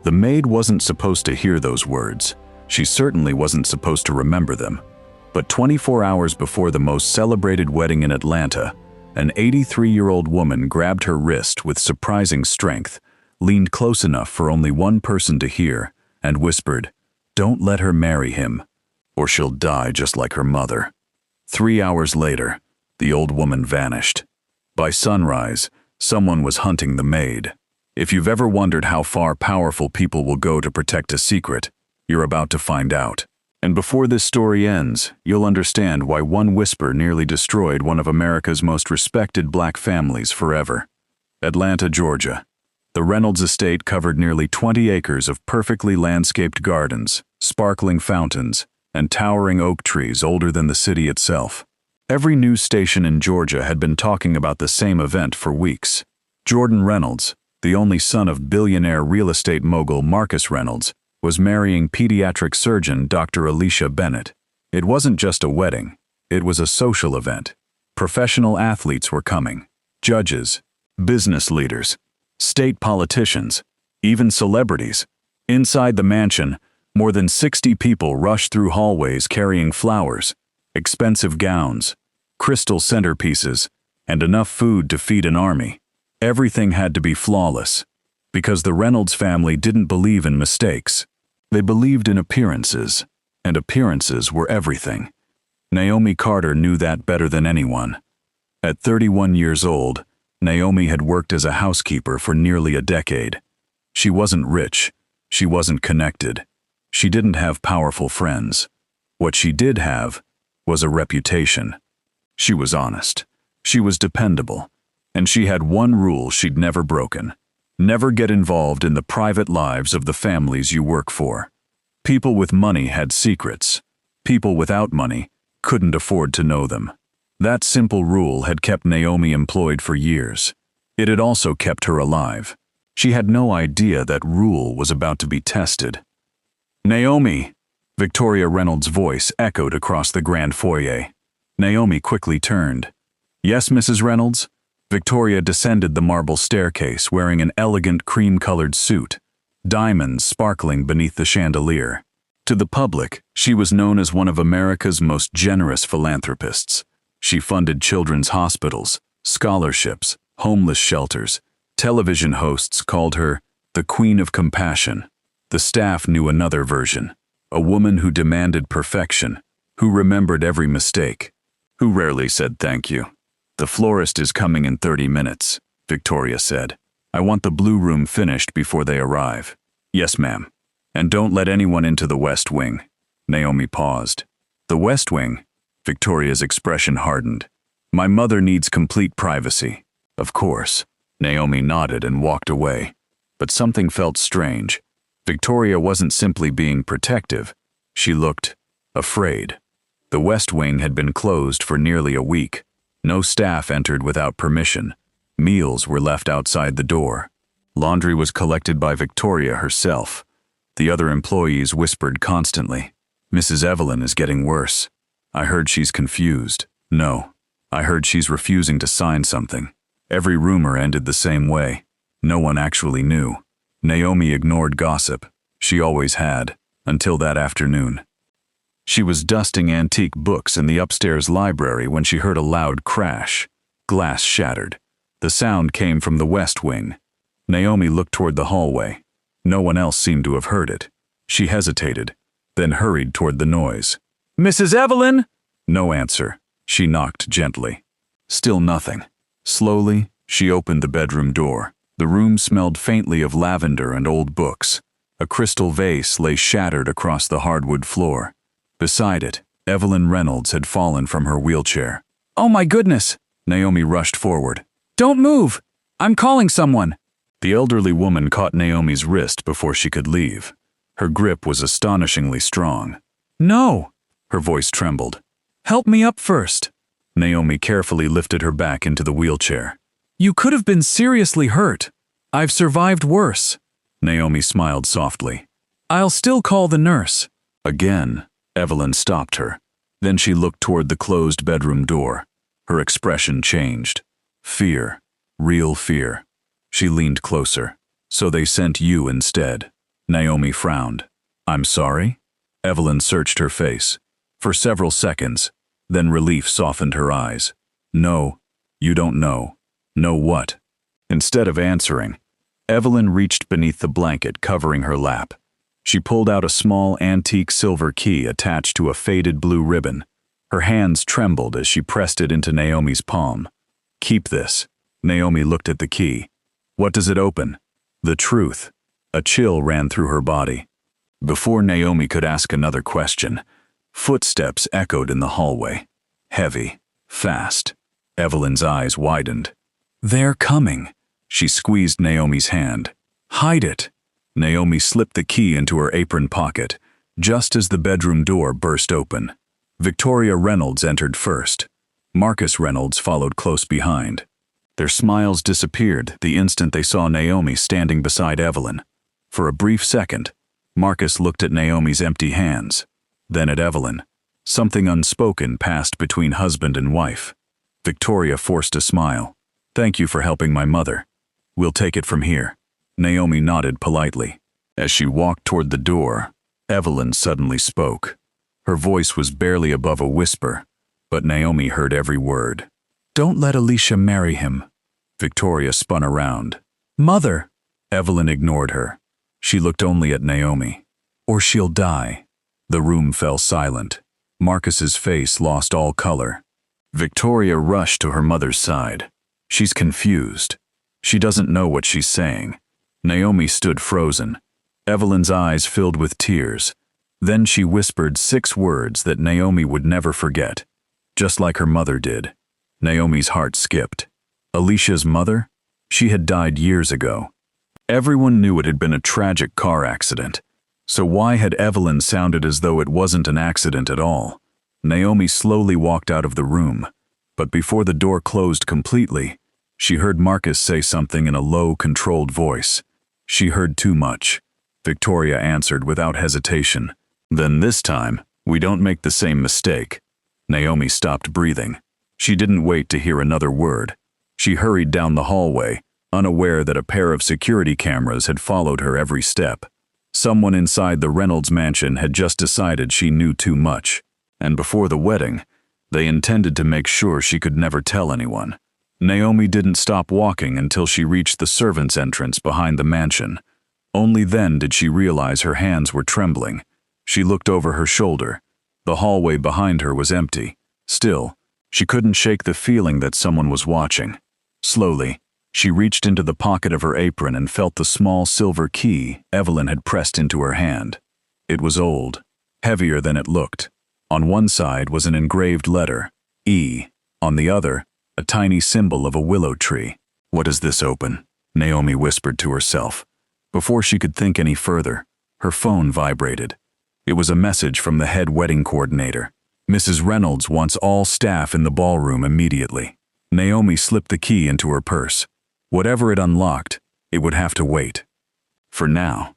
The maid wasn't supposed to hear those words. She certainly wasn't supposed to remember them. But 24 hours before the most celebrated wedding in Atlanta, an 83-year-old woman grabbed her wrist with surprising strength, leaned close enough for only one person to hear, and whispered, "Don't let her marry him, or she'll die just like her mother." 3 hours later, the old woman vanished. By sunrise, someone was hunting the maid. If you've ever wondered how far powerful people will go to protect a secret, you're about to find out. And before this story ends, you'll understand why one whisper nearly destroyed one of America's most respected black families forever. Atlanta, Georgia. The Reynolds estate covered nearly 20 acres of perfectly landscaped gardens, sparkling fountains, and towering oak trees older than the city itself. Every news station in Georgia had been talking about the same event for weeks. Jordan Reynolds, the only son of billionaire real estate mogul Marcus Reynolds, was marrying pediatric surgeon Dr. Alicia Bennett. It wasn't just a wedding, it was a social event. Professional athletes were coming, judges, business leaders, state politicians, even celebrities. Inside the mansion, more than 60 people rushed through hallways carrying flowers, expensive gowns, crystal centerpieces, and enough food to feed an army. Everything had to be flawless, because the Reynolds family didn't believe in mistakes. They believed in appearances, and appearances were everything. Naomi Carter knew that better than anyone. At 31 years old, Naomi had worked as a housekeeper for nearly a decade. She wasn't rich, she wasn't connected, she didn't have powerful friends. What she did have was a reputation. She was honest, she was dependable, and she had one rule she'd never broken. Never get involved in the private lives of the families you work for. People with money had secrets. People without money couldn't afford to know them. That simple rule had kept Naomi employed for years. It had also kept her alive. She had no idea that rule was about to be tested. "Naomi!" Victoria Reynolds' voice echoed across the grand foyer. Naomi quickly turned. "Yes, Mrs. Reynolds?" Victoria descended the marble staircase wearing an elegant cream-colored suit, diamonds sparkling beneath the chandelier. To the public, she was known as one of America's most generous philanthropists. She funded children's hospitals, scholarships, homeless shelters. Television hosts called her the Queen of Compassion. The staff knew another version, a woman who demanded perfection, who remembered every mistake, who rarely said thank you. "The florist is coming in 30 minutes, Victoria said. "I want the blue room finished before they arrive." "Yes, ma'am. And don't let anyone into the West Wing." Naomi paused. "The West Wing?" Victoria's expression hardened. "My mother needs complete privacy." "Of course." Naomi nodded and walked away. But something felt strange. Victoria wasn't simply being protective. She looked afraid. The West Wing had been closed for nearly a week. No staff entered without permission. Meals were left outside the door. Laundry was collected by Victoria herself. The other employees whispered constantly, "Mrs. Evelyn is getting worse. I heard she's confused. No, I heard she's refusing to sign something." Every rumor ended the same way. No one actually knew. Naomi ignored gossip. She always had, until that afternoon. She was dusting antique books in the upstairs library when she heard a loud crash. Glass shattered. The sound came from the West Wing. Naomi looked toward the hallway. No one else seemed to have heard it. She hesitated, then hurried toward the noise. "Mrs. Evelyn?" No answer. She knocked gently. Still nothing. Slowly, she opened the bedroom door. The room smelled faintly of lavender and old books. A crystal vase lay shattered across the hardwood floor. Beside it, Evelyn Reynolds had fallen from her wheelchair. "Oh my goodness!" Naomi rushed forward. "Don't move! I'm calling someone!" The elderly woman caught Naomi's wrist before she could leave. Her grip was astonishingly strong. "No!" Her voice trembled. "Help me up first." Naomi carefully lifted her back into the wheelchair. "You could have been seriously hurt. I've survived worse." Naomi smiled softly. "I'll still call the nurse." Again, Evelyn stopped her. Then she looked toward the closed bedroom door. Her expression changed. Fear. Real fear. She leaned closer. "So they sent you instead." Naomi frowned. I'm sorry? Evelyn searched her face. For several seconds, then relief softened her eyes. No, you don't know. Know what? Instead of answering, Evelyn reached beneath the blanket covering her lap. She pulled out a small antique silver key attached to a faded blue ribbon. Her hands trembled as she pressed it into Naomi's palm. Keep this. Naomi looked at the key. What does it open? The truth. A chill ran through her body. Before Naomi could ask another question, footsteps echoed in the hallway. Heavy, fast. Evelyn's eyes widened. They're coming. She squeezed Naomi's hand. Hide it. Naomi slipped the key into her apron pocket, just as the bedroom door burst open. Victoria Reynolds entered first. Marcus Reynolds followed close behind. Their smiles disappeared the instant they saw Naomi standing beside Evelyn. For a brief second, Marcus looked at Naomi's empty hands, then at Evelyn. Something unspoken passed between husband and wife. Victoria forced a smile. Thank you for helping my mother. We'll take it from here. Naomi nodded politely. As she walked toward the door, Evelyn suddenly spoke. Her voice was barely above a whisper, but Naomi heard every word. Don't let Alicia marry him. Victoria spun around. Mother! Evelyn ignored her. She looked only at Naomi. Or she'll die. The room fell silent. Marcus's face lost all color. Victoria rushed to her mother's side. She's confused. She doesn't know what she's saying. Naomi stood frozen. Evelyn's eyes filled with tears. Then she whispered 6 words that Naomi would never forget, just like her mother did. Naomi's heart skipped. Alicia's mother? She had died years ago. Everyone knew it had been a tragic car accident. So why had Evelyn sounded as though it wasn't an accident at all? Naomi slowly walked out of the room, but before the door closed completely, she heard Marcus say something in a low, controlled voice. She heard too much. Victoria answered without hesitation. Then this time, we don't make the same mistake. Naomi stopped breathing. She didn't wait to hear another word. She hurried down the hallway, unaware that a pair of security cameras had followed her every step. Someone inside the Reynolds mansion had just decided she knew too much, and before the wedding, they intended to make sure she could never tell anyone. Naomi didn't stop walking until she reached the servants' entrance behind the mansion. Only then did she realize her hands were trembling. She looked over her shoulder. The hallway behind her was empty. Still, she couldn't shake the feeling that someone was watching. Slowly, she reached into the pocket of her apron and felt the small silver key Evelyn had pressed into her hand. It was old, heavier than it looked. On one side was an engraved letter, E. On the other, a tiny symbol of a willow tree. What does this open? Naomi whispered to herself. Before she could think any further, her phone vibrated. It was a message from the head wedding coordinator. Mrs. Reynolds wants all staff in the ballroom immediately. Naomi slipped the key into her purse. Whatever it unlocked, it would have to wait. For now,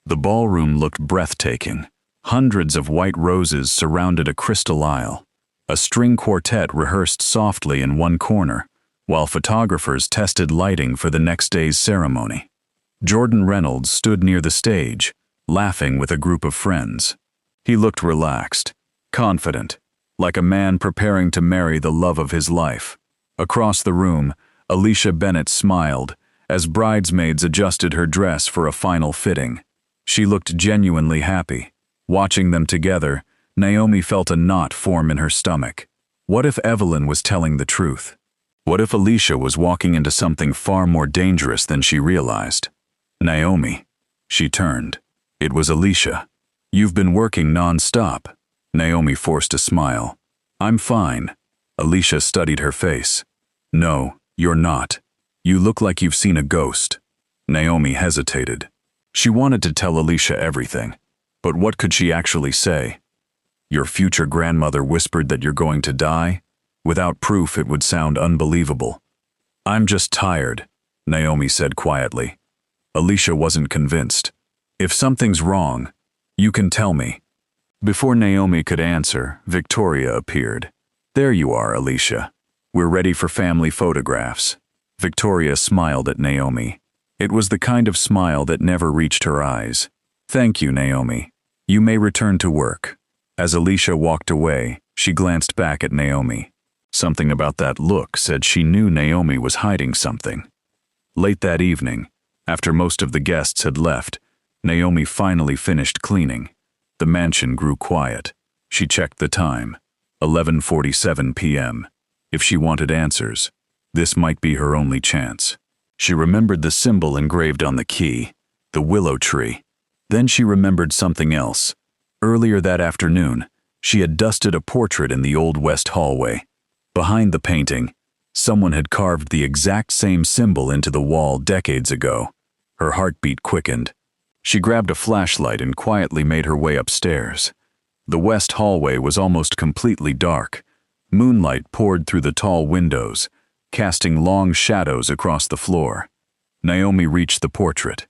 the ballroom looked breathtaking. Hundreds of white roses surrounded a crystal aisle. A string quartet rehearsed softly in one corner, while photographers tested lighting for the next day's ceremony. Jordan Reynolds stood near the stage, laughing with a group of friends. He looked relaxed, confident, like a man preparing to marry the love of his life. Across the room, Alicia Bennett smiled as bridesmaids adjusted her dress for a final fitting. She looked genuinely happy. Watching them together, Naomi felt a knot form in her stomach. What if Evelyn was telling the truth? What if Alicia was walking into something far more dangerous than she realized? Naomi. She turned. It was Alicia. You've been working non-stop. Naomi forced a smile. I'm fine. Alicia studied her face. No, you're not. You look like you've seen a ghost. Naomi hesitated. She wanted to tell Alicia everything, but what could she actually say? Your future grandmother whispered that you're going to die? Without proof, it would sound unbelievable. I'm just tired, Naomi said quietly. Alicia wasn't convinced. If something's wrong, you can tell me. Before Naomi could answer, Victoria appeared. There you are, Alicia. We're ready for family photographs. Victoria smiled at Naomi. It was the kind of smile that never reached her eyes. "Thank you, Naomi. You may return to work." As Alicia walked away, she glanced back at Naomi. Something about that look said she knew Naomi was hiding something. Late that evening, after most of the guests had left, Naomi finally finished cleaning. The mansion grew quiet. She checked the time. 11:47 p.m. If she wanted answers, this might be her only chance. She remembered the symbol engraved on the key, the willow tree. Then she remembered something else. Earlier that afternoon, she had dusted a portrait in the old west hallway. Behind the painting, someone had carved the exact same symbol into the wall decades ago. Her heartbeat quickened. She grabbed a flashlight and quietly made her way upstairs. The west hallway was almost completely dark. Moonlight poured through the tall windows, casting long shadows across the floor. Naomi reached the portrait,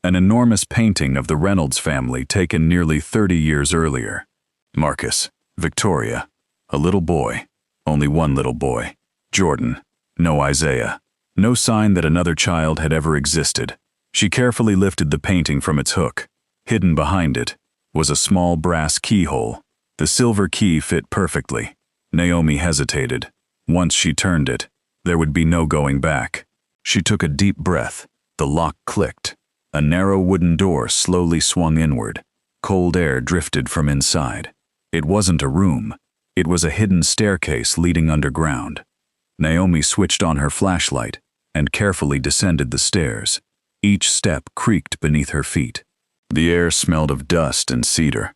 an enormous painting of the Reynolds family taken nearly 30 years earlier. Marcus, Victoria, a little boy, only one little boy, Jordan, no Isaiah, no sign that another child had ever existed. She carefully lifted the painting from its hook. Hidden behind it was a small brass keyhole. The silver key fit perfectly. Naomi hesitated. Once she turned it, there would be no going back. She took a deep breath. The lock clicked. A narrow wooden door slowly swung inward. Cold air drifted from inside. It wasn't a room. It was a hidden staircase leading underground. Naomi switched on her flashlight and carefully descended the stairs. Each step creaked beneath her feet. The air smelled of dust and cedar.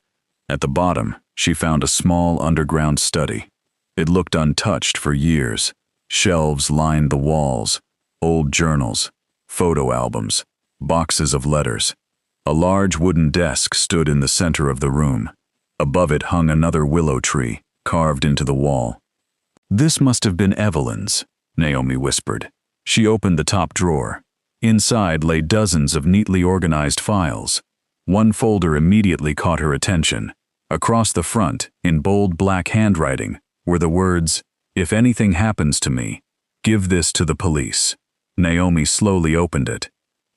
At the bottom, she found a small underground study. It looked untouched for years. Shelves lined the walls, old journals, photo albums, boxes of letters. A large wooden desk stood in the center of the room. Above it hung another willow tree, carved into the wall. "This must have been Evelyn's," Naomi whispered. She opened the top drawer. Inside lay dozens of neatly organized files. One folder immediately caught her attention. Across the front, in bold black handwriting, were the words, "If anything happens to me, give this to the police." Naomi slowly opened it.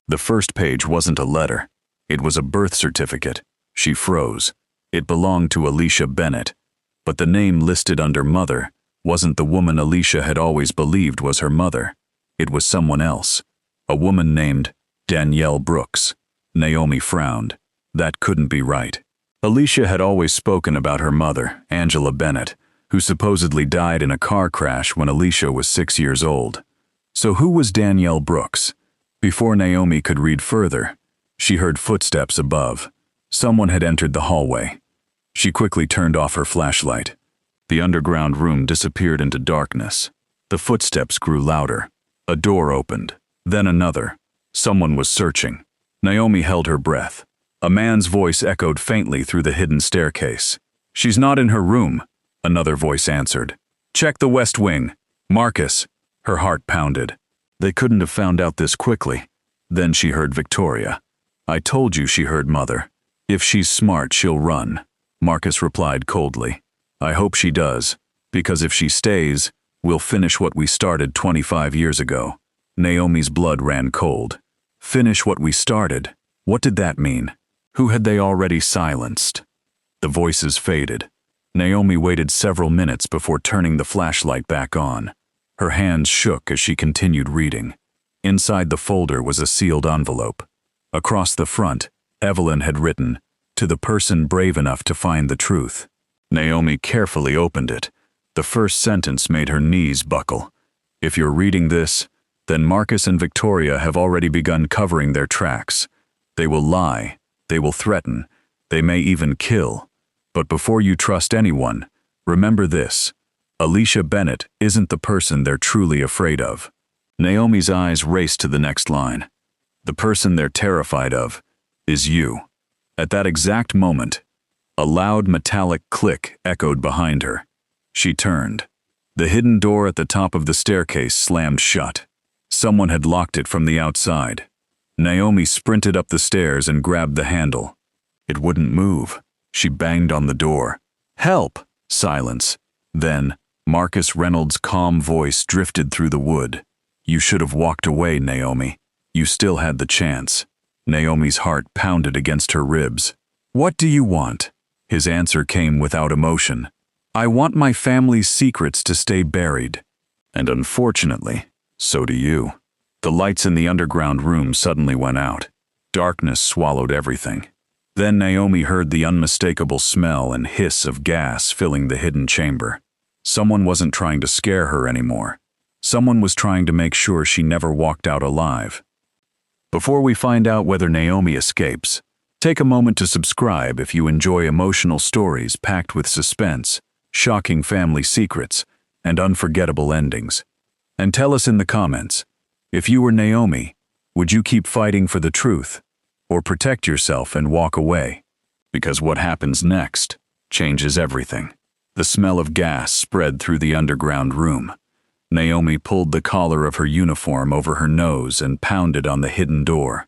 The first page wasn't a letter. It was a birth certificate. She froze. It belonged to Alicia Bennett. But the name listed under mother wasn't the woman Alicia had always believed was her mother. It was someone else. A woman named Danielle Brooks. Naomi frowned. That couldn't be right. Alicia had always spoken about her mother, Angela Bennett, who supposedly died in a car crash when Alicia was 6 years old. So who was Danielle Brooks? Before Naomi could read further, she heard footsteps above. Someone had entered the hallway. She quickly turned off her flashlight. The underground room disappeared into darkness. The footsteps grew louder. A door opened, then another. Someone was searching. Naomi held her breath. A man's voice echoed faintly through the hidden staircase. "She's not in her room," another voice answered. "Check the west wing. Marcus." Her heart pounded. They couldn't have found out this quickly. Then she heard Victoria. "I told you," she heard Mother. "If she's smart, she'll run." Marcus replied coldly. "I hope she does, because if she stays, we'll finish what we started 25 years ago." Naomi's blood ran cold. Finish what we started? What did that mean? Who had they already silenced? The voices faded. Naomi waited several minutes before turning the flashlight back on. Her hands shook as she continued reading. Inside the folder was a sealed envelope. Across the front, Evelyn had written, "To the person brave enough to find the truth." Naomi carefully opened it. The first sentence made her knees buckle. "If you're reading this, then Marcus and Victoria have already begun covering their tracks. They will lie, they will threaten, they may even kill. But before you trust anyone, remember this: Alicia Bennett isn't the person they're truly afraid of." Naomi's eyes raced to the next line. "The person they're terrified of is you." At that exact moment, a loud metallic click echoed behind her. She turned. The hidden door at the top of the staircase slammed shut. Someone had locked it from the outside. Naomi sprinted up the stairs and grabbed the handle. It wouldn't move. She banged on the door. "Help!" Silence. Then, Marcus Reynolds' calm voice drifted through the wood. "You should have walked away, Naomi. You still had the chance." Naomi's heart pounded against her ribs. "What do you want?" His answer came without emotion. "I want my family's secrets to stay buried. And unfortunately, so do you." The lights in the underground room suddenly went out. Darkness swallowed everything. Then Naomi heard the unmistakable smell and hiss of gas filling the hidden chamber. Someone wasn't trying to scare her anymore. Someone was trying to make sure she never walked out alive. Before we find out whether Naomi escapes, take a moment to subscribe if you enjoy emotional stories packed with suspense, shocking family secrets, and unforgettable endings. And tell us in the comments, if you were Naomi, would you keep fighting for the truth, or protect yourself and walk away? Because what happens next changes everything. The smell of gas spread through the underground room. Naomi pulled the collar of her uniform over her nose and pounded on the hidden door.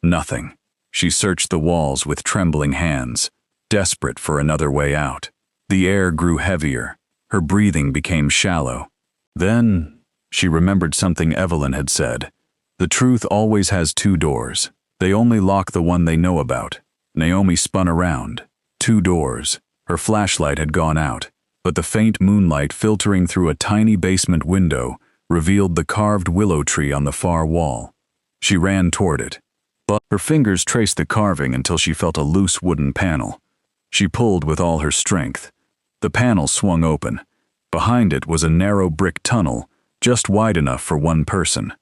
Nothing. She searched the walls with trembling hands, desperate for another way out. The air grew heavier. Her breathing became shallow. Then, she remembered something Evelyn had said. The truth always has two doors. They only lock the one they know about. Naomi spun around. Two doors. Her flashlight had gone out, but the faint moonlight filtering through a tiny basement window revealed the carved willow tree on the far wall. She ran toward it, but her fingers traced the carving until she felt a loose wooden panel. She pulled with all her strength. The panel swung open. Behind it was a narrow brick tunnel, just wide enough for one person.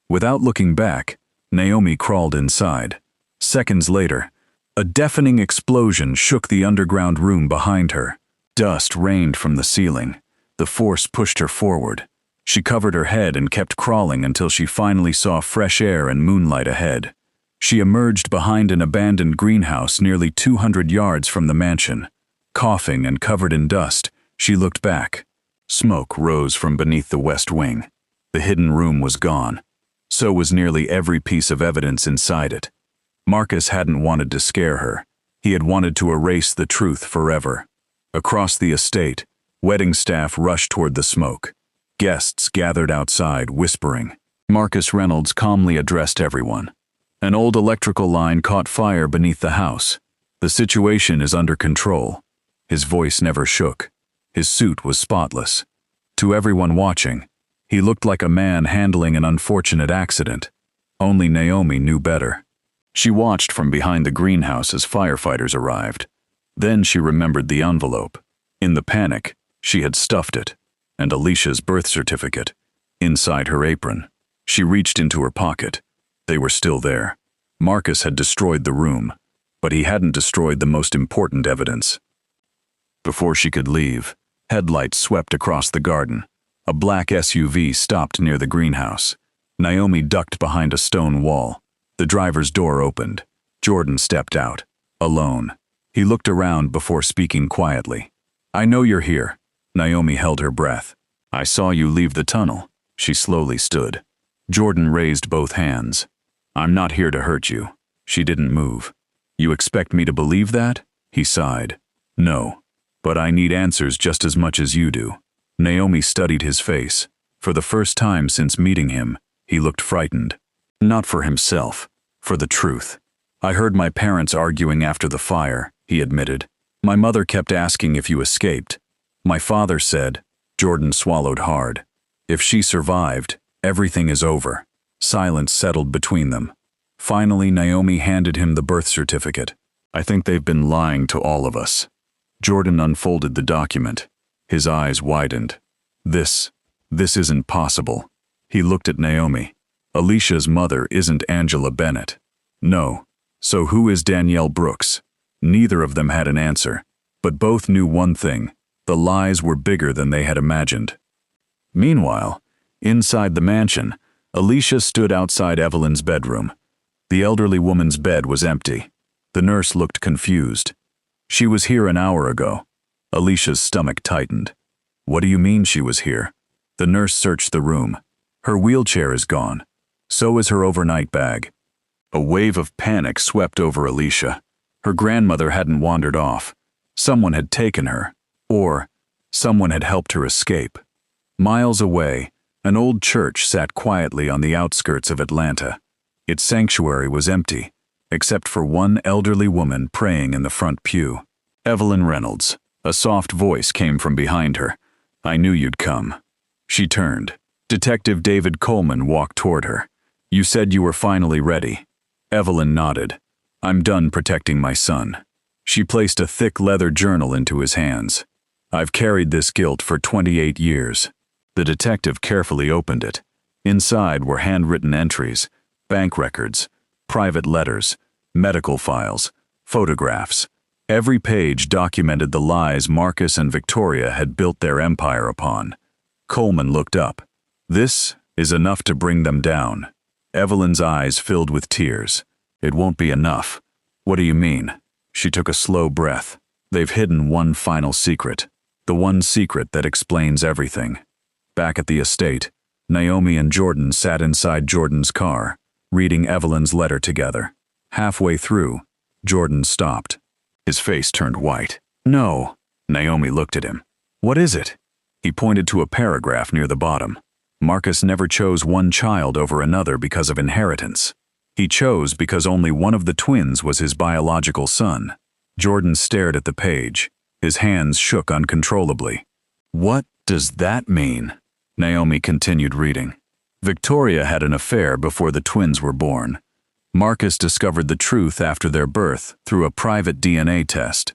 Without looking back, Naomi crawled inside. Seconds later, a deafening explosion shook the underground room behind her. Dust rained from the ceiling. The force pushed her forward. She covered her head and kept crawling until she finally saw fresh air and moonlight ahead. She emerged behind an abandoned greenhouse nearly 200 yards from the mansion. Coughing and covered in dust, she looked back. Smoke rose from beneath the west wing. The hidden room was gone. So was nearly every piece of evidence inside it. Marcus hadn't wanted to scare her. He had wanted to erase the truth forever. Across the estate, wedding staff rushed toward the smoke. Guests gathered outside, whispering. Marcus Reynolds calmly addressed everyone. An old electrical line caught fire beneath the house. The situation is under control. His voice never shook. His suit was spotless. To everyone watching, he looked like a man handling an unfortunate accident. Only Naomi knew better. She watched from behind the greenhouse as firefighters arrived. Then she remembered the envelope. In the panic, she had stuffed it, and Alicia's birth certificate, inside her apron. She reached into her pocket. They were still there. Marcus had destroyed the room, but he hadn't destroyed the most important evidence. Before she could leave, headlights swept across the garden. A black SUV stopped near the greenhouse. Naomi ducked behind a stone wall. The driver's door opened. Jordan stepped out, alone. He looked around before speaking quietly. "I know you're here." Naomi held her breath. "I saw you leave the tunnel." She slowly stood. Jordan raised both hands. "I'm not here to hurt you." She didn't move. "You expect me to believe that?" He sighed. "No, but I need answers just as much as you do." Naomi studied his face. For the first time since meeting him, he looked frightened. Not for himself, for the truth. "I heard my parents arguing after the fire," he admitted. "My mother kept asking if you escaped. My father said," Jordan swallowed hard, "if she survived, everything is over." Silence settled between them. Finally, Naomi handed him the birth certificate. "I think they've been lying to all of us." Jordan unfolded the document. His eyes widened. This isn't possible." He looked at Naomi. "Alicia's mother isn't Angela Bennett." "No. So who is Danielle Brooks?" Neither of them had an answer, but both knew one thing. The lies were bigger than they had imagined. Meanwhile, inside the mansion, Alicia stood outside Evelyn's bedroom. The elderly woman's bed was empty. The nurse looked confused. "She was here an hour ago." Alicia's stomach tightened. "What do you mean she was here?" The nurse searched the room. "Her wheelchair is gone. So is her overnight bag." A wave of panic swept over Alicia. Her grandmother hadn't wandered off. Someone had taken her, or someone had helped her escape. Miles away, an old church sat quietly on the outskirts of Atlanta. Its sanctuary was empty, except for one elderly woman praying in the front pew. "Evelyn Reynolds." A soft voice came from behind her. "I knew you'd come." She turned. Detective David Coleman walked toward her. "You said you were finally ready." Evelyn nodded. "I'm done protecting my son." She placed a thick leather journal into his hands. "I've carried this guilt for 28 years. The detective carefully opened it. Inside were handwritten entries, bank records, private letters, medical files, photographs. Every page documented the lies Marcus and Victoria had built their empire upon. Coleman looked up. "This is enough to bring them down." Evelyn's eyes filled with tears. "It won't be enough." "What do you mean?" She took a slow breath. "They've hidden one final secret. The one secret that explains everything." Back at the estate, Naomi and Jordan sat inside Jordan's car, reading Evelyn's letter together. Halfway through, Jordan stopped. His face turned white. "No." Naomi looked at him. "What is it?" He pointed to a paragraph near the bottom. "Marcus never chose one child over another because of inheritance. He chose because only one of the twins was his biological son." Jordan stared at the page. His hands shook uncontrollably. "What does that mean?" Naomi continued reading. "Victoria had an affair before the twins were born. Marcus discovered the truth after their birth through a private DNA test.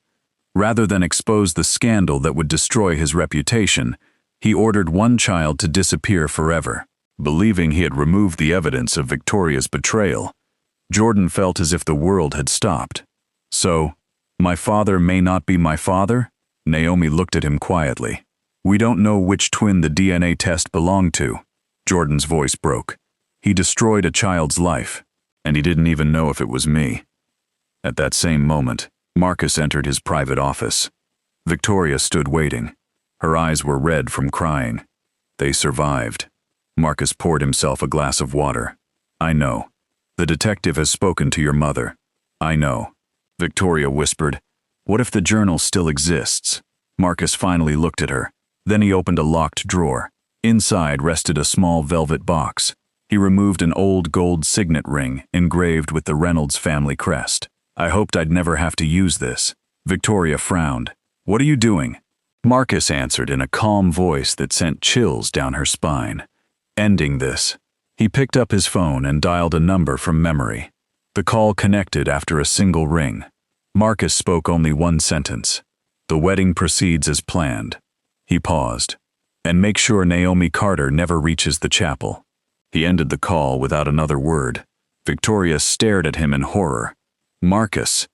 Rather than expose the scandal that would destroy his reputation, he ordered one child to disappear forever. Believing he had removed the evidence of Victoria's betrayal, Jordan felt as if the world had stopped. "So, my father may not be my father?" Naomi looked at him quietly. "We don't know which twin the DNA test belonged to." Jordan's voice broke. "He destroyed a child's life, and he didn't even know if it was me." At that same moment, Marcus entered his private office. Victoria stood waiting. Her eyes were red from crying. They survived. Marcus poured himself a glass of water. "I know. The detective has spoken to your mother." "I know." Victoria whispered. "What if the journal still exists?" Marcus finally looked at her. Then he opened a locked drawer. Inside rested a small velvet box. He removed an old gold signet ring engraved with the Reynolds family crest. "I hoped I'd never have to use this." Victoria frowned. "What are you doing?" Marcus answered in a calm voice that sent chills down her spine. "Ending this." He picked up his phone and dialed a number from memory. The call connected after a single ring. Marcus spoke only one sentence. "The wedding proceeds as planned." He paused. "And make sure Naomi Carter never reaches the chapel." He ended the call without another word. Victoria stared at him in horror. "Marcus,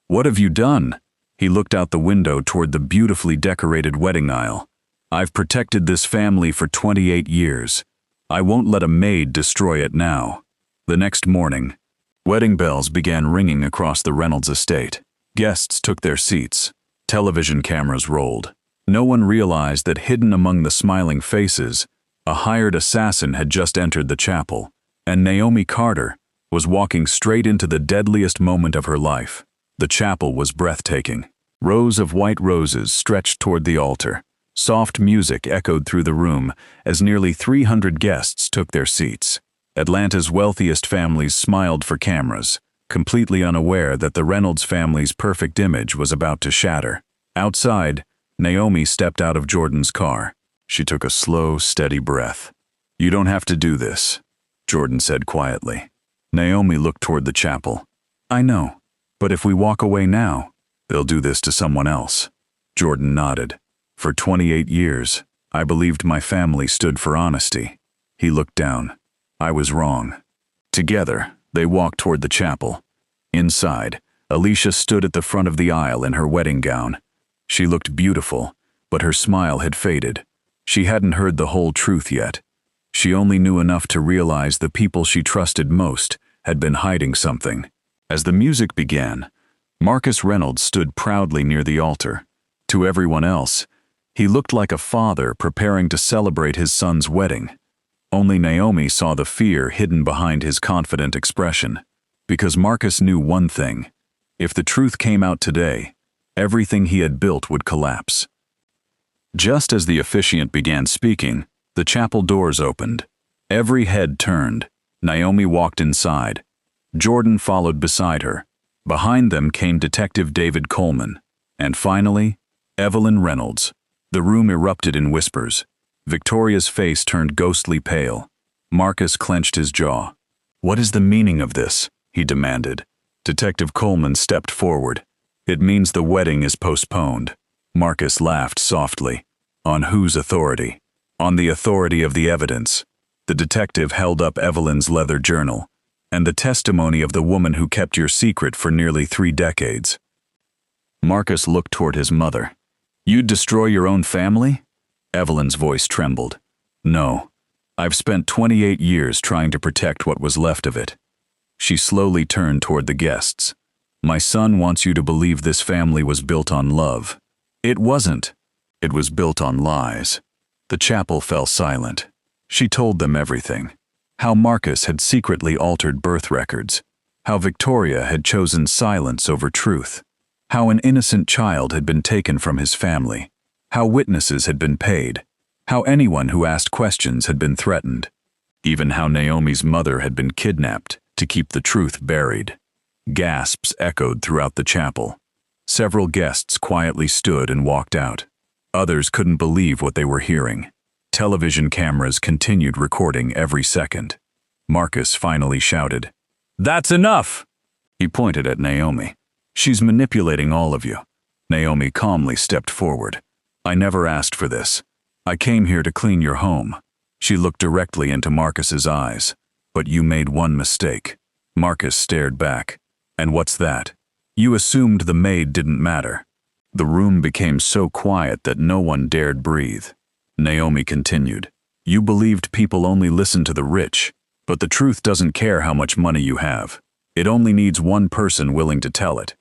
what have you done?" He looked out the window toward the beautifully decorated wedding aisle. "I've protected this family for 28 years. I won't let a maid destroy it now." The next morning, wedding bells began ringing across the Reynolds estate. Guests took their seats. Television cameras rolled. No one realized that hidden among the smiling faces, a hired assassin had just entered the chapel, and Naomi Carter was walking straight into the deadliest moment of her life. The chapel was breathtaking. Rows of white roses stretched toward the altar. Soft music echoed through the room as nearly 300 guests took their seats. Atlanta's wealthiest families smiled for cameras, completely unaware that the Reynolds family's perfect image was about to shatter. Outside, Naomi stepped out of Jordan's car. She took a slow, steady breath. "You don't have to do this," Jordan said quietly. Naomi looked toward the chapel. "I know, but if we walk away now, they'll do this to someone else." Jordan nodded. "For 28 years, I believed my family stood for honesty." He looked down. "I was wrong." Together, they walked toward the chapel. Inside, Alicia stood at the front of the aisle in her wedding gown. She looked beautiful, but her smile had faded. She hadn't heard the whole truth yet. She only knew enough to realize the people she trusted most had been hiding something. As the music began, Marcus Reynolds stood proudly near the altar. To everyone else, he looked like a father preparing to celebrate his son's wedding. Only Naomi saw the fear hidden behind his confident expression. Because Marcus knew one thing: if the truth came out today, everything he had built would collapse. Just as the officiant began speaking, the chapel doors opened. Every head turned. Naomi walked inside. Jordan followed beside her. Behind them came Detective David Coleman. And finally, Evelyn Reynolds. The room erupted in whispers. Victoria's face turned ghostly pale. Marcus clenched his jaw. "What is the meaning of this?" he demanded. Detective Coleman stepped forward. "It means the wedding is postponed." Marcus laughed softly. "On whose authority?" "On the authority of the evidence." The detective held up Evelyn's leather journal, and the testimony of the woman who kept your secret for nearly 3 decades. Marcus looked toward his mother. "You'd destroy your own family?" Evelyn's voice trembled. "No. I've spent 28 years trying to protect what was left of it." She slowly turned toward the guests. "My son wants you to believe this family was built on love. It wasn't. It was built on lies." The chapel fell silent. She told them everything. How Marcus had secretly altered birth records. How Victoria had chosen silence over truth. How an innocent child had been taken from his family. How witnesses had been paid. How anyone who asked questions had been threatened. Even how Naomi's mother had been kidnapped to keep the truth buried. Gasps echoed throughout the chapel. Several guests quietly stood and walked out. Others couldn't believe what they were hearing. Television cameras continued recording every second. Marcus finally shouted, "That's enough!" He pointed at Naomi. "She's manipulating all of you." Naomi calmly stepped forward. "I never asked for this. I came here to clean your home." She looked directly into Marcus's eyes. "But you made one mistake." Marcus stared back. "And what's that?" "You assumed the maid didn't matter." The room became so quiet that no one dared breathe. Naomi continued, "You believed people only listen to the rich, but the truth doesn't care how much money you have. It only needs one person willing to tell it."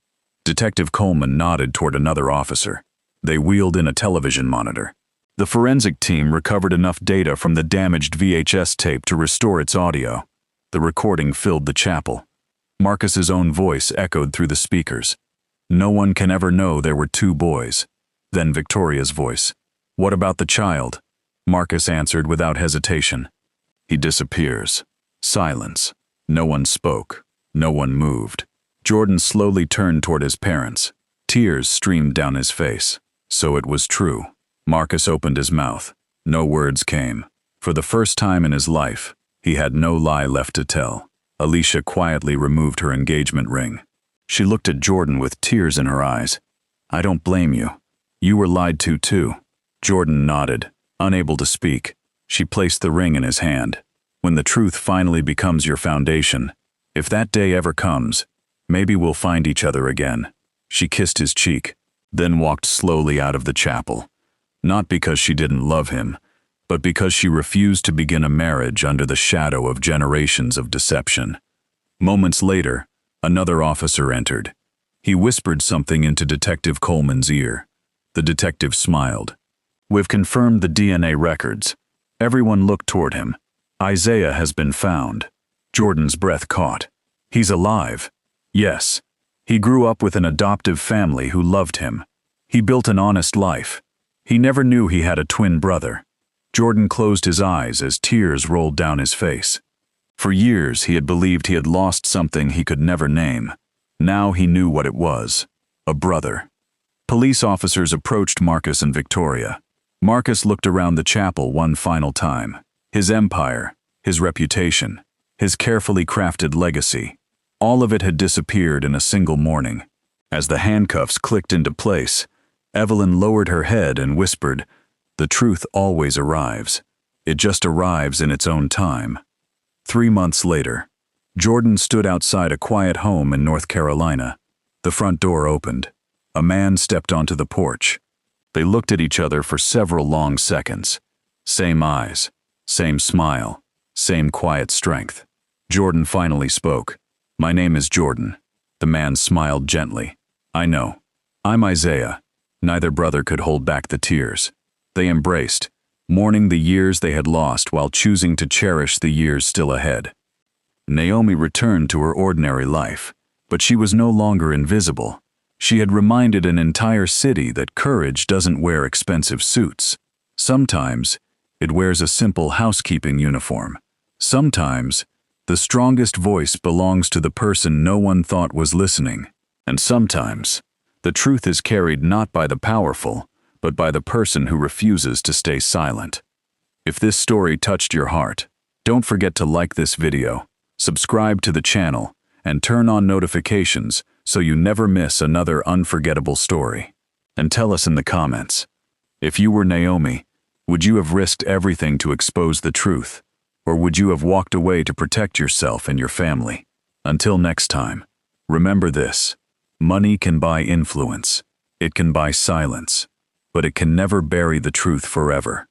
Detective Coleman nodded toward another officer. They wheeled in a television monitor. The forensic team recovered enough data from the damaged VHS tape to restore its audio. The recording filled the chapel. Marcus's own voice echoed through the speakers. "No one can ever know there were 2 boys." Then Victoria's voice. "What about the child?" Marcus answered without hesitation. "He disappears." Silence. No one spoke. No one moved. Jordan slowly turned toward his parents. Tears streamed down his face. So it was true. Marcus opened his mouth. No words came. For the first time in his life, he had no lie left to tell. Alicia quietly removed her engagement ring. She looked at Jordan with tears in her eyes. "I don't blame you. You were lied to too." Jordan nodded, unable to speak. She placed the ring in his hand. "When the truth finally becomes your foundation, if that day ever comes, maybe we'll find each other again." She kissed his cheek, then walked slowly out of the chapel. Not because she didn't love him, but because she refused to begin a marriage under the shadow of generations of deception. Moments later, another officer entered. He whispered something into Detective Coleman's ear. The detective smiled. "We've confirmed the DNA records." Everyone looked toward him. "Isaiah has been found." Jordan's breath caught. "He's alive." "Yes. He grew up with an adoptive family who loved him. He built an honest life. He never knew he had a twin brother." Jordan closed his eyes as tears rolled down his face. For years he had believed he had lost something he could never name. Now he knew what it was. A brother. Police officers approached Marcus and Victoria. Marcus looked around the chapel one final time. His empire, his reputation, his carefully crafted legacy. All of it had disappeared in a single morning. As the handcuffs clicked into place, Evelyn lowered her head and whispered, "The truth always arrives. It just arrives in its own time." 3 months later, Jordan stood outside a quiet home in North Carolina. The front door opened. A man stepped onto the porch. They looked at each other for several long seconds. Same eyes, same smile, same quiet strength. Jordan finally spoke. "My name is Jordan." The man smiled gently. "I know. I'm Isaiah." Neither brother could hold back the tears. They embraced, mourning the years they had lost while choosing to cherish the years still ahead. Naomi returned to her ordinary life, but she was no longer invisible. She had reminded an entire city that courage doesn't wear expensive suits. Sometimes, it wears a simple housekeeping uniform. Sometimes, The strongest voice belongs to the person no one thought was listening. And sometimes, the truth is carried not by the powerful, but by the person who refuses to stay silent. If this story touched your heart, don't forget to like this video, subscribe to the channel, and turn on notifications so you never miss another unforgettable story. And tell us in the comments, if you were Naomi, would you have risked everything to expose the truth? Or would you have walked away to protect yourself and your family? Until next time, remember this: money can buy influence, it can buy silence, but it can never bury the truth forever.